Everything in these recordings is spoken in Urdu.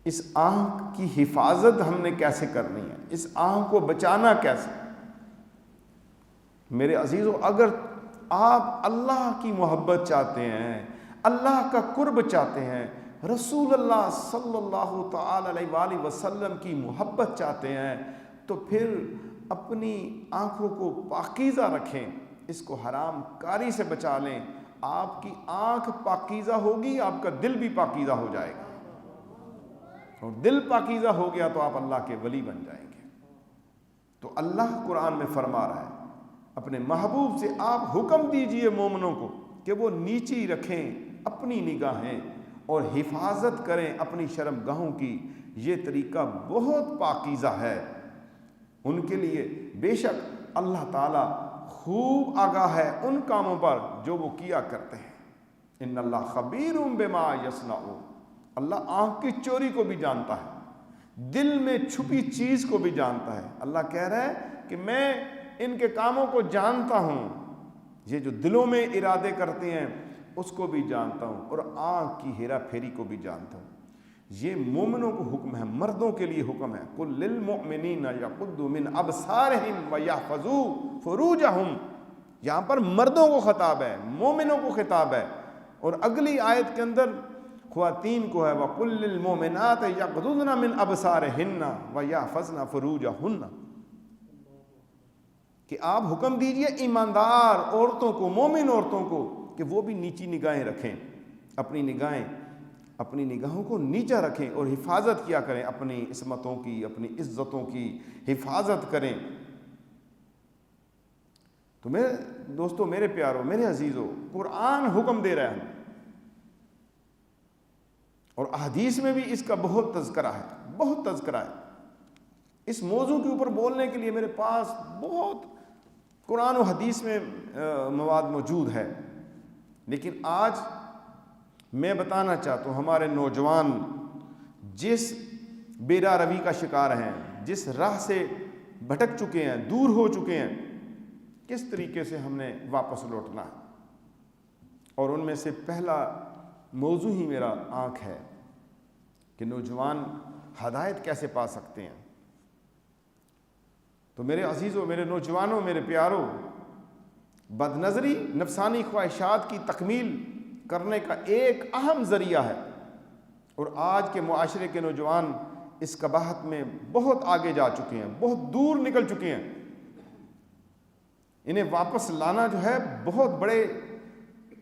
اس آنکھ کی حفاظت ہم نے کیسے کرنی ہے، اس آنکھ کو بچانا کیسے؟ میرے عزیزو، اگر آپ اللہ کی محبت چاہتے ہیں، اللہ کا قرب چاہتے ہیں، رسول اللہ صلی اللہ تعالی علیہ وآلہ وسلم کی محبت چاہتے ہیں، تو پھر اپنی آنکھوں کو پاکیزہ رکھیں، اس کو حرام کاری سے بچا لیں۔ آپ کی آنکھ پاکیزہ ہوگی، آپ کا دل بھی پاکیزہ ہو جائے گا، اور دل پاکیزہ ہو گیا تو آپ اللہ کے ولی بن جائیں گے۔ تو اللہ قرآن میں فرما رہا ہے، اپنے محبوب سے آپ حکم دیجئے مومنوں کو کہ وہ نیچی رکھیں اپنی نگاہیں اور حفاظت کریں اپنی شرم گاہوں کی، یہ طریقہ بہت پاکیزہ ہے ان کے لیے۔ بے شک اللہ تعالیٰ خوب آگاہ ہے ان کاموں پر جو وہ کیا کرتے ہیں۔ ان اللہ خبیر بما یصنعون، اللہ آنکھ کی چوری کو بھی جانتا ہے، دل میں چھپی چیز کو بھی جانتا ہے۔ اللہ کہہ رہا ہے کہ میں ان کے کاموں کو جانتا ہوں، یہ جو دلوں میں ارادے کرتے ہیں اس کو بھی جانتا ہوں، اور آنکھ کی ہیرا پھیری کو بھی جانتا ہوں۔ یہ مومنوں کو حکم ہے، مردوں کے لیے حکم ہے۔ قل للمؤمنین یغضوا من ابصارہم ویحفظوا فروجہم، یہاں پر مردوں کو خطاب ہے، مومنوں کو خطاب ہے۔ اور اگلی آیت کے اندر خواتین کو ہے، وَقُلْ لِلْمُؤْمِنَاتِ يَغْضُضْنَ مِنْ أَبْصَارِهِنَّ وَيَحْفَظْنَ فُرُوجَهُنَّ، کہ آپ حکم دیجئے ایماندار عورتوں کو، مومن عورتوں کو، کہ وہ بھی نیچی نگاہیں رکھیں، اپنی نگاہوں کو نیچا رکھیں اور حفاظت کیا کریں، اپنی عصمتوں کی، اپنی عزتوں کی حفاظت کریں۔ تو میرے دوستو، میرے پیارو، میرے عزیزو، قرآن حکم دے رہا ہے، اور احادیث میں بھی اس کا بہت تذکرہ ہے، بہت تذکرہ ہے۔ اس موضوع کے اوپر بولنے کے لیے میرے پاس بہت قرآن و حدیث میں مواد موجود ہے، لیکن آج میں بتانا چاہتا ہوں ہمارے نوجوان جس بیرا روی کا شکار ہیں، جس راہ سے بھٹک چکے ہیں، دور ہو چکے ہیں، کس طریقے سے ہم نے واپس لوٹنا ہے۔ اور ان میں سے پہلا موضوع ہی میرا آنکھ ہے کہ نوجوان ہدایت کیسے پا سکتے ہیں۔ تو میرے عزیزوں، میرے نوجوانوں، میرے پیاروں، بد نظری نفسانی خواہشات کی تکمیل کرنے کا ایک اہم ذریعہ ہے، اور آج کے معاشرے کے نوجوان اس قباحت میں بہت آگے جا چکے ہیں، بہت دور نکل چکے ہیں۔ انہیں واپس لانا جو ہے بہت بڑے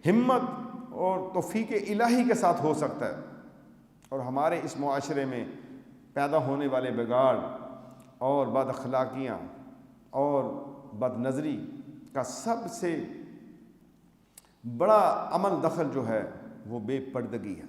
ہمت اور توفیق الہی کے ساتھ ہو سکتا ہے، اور ہمارے اس معاشرے میں پیدا ہونے والے بگاڑ اور بد اخلاقیاں اور بد نظری کا سب سے بڑا عمل دخل جو ہے وہ بے پردگی ہے۔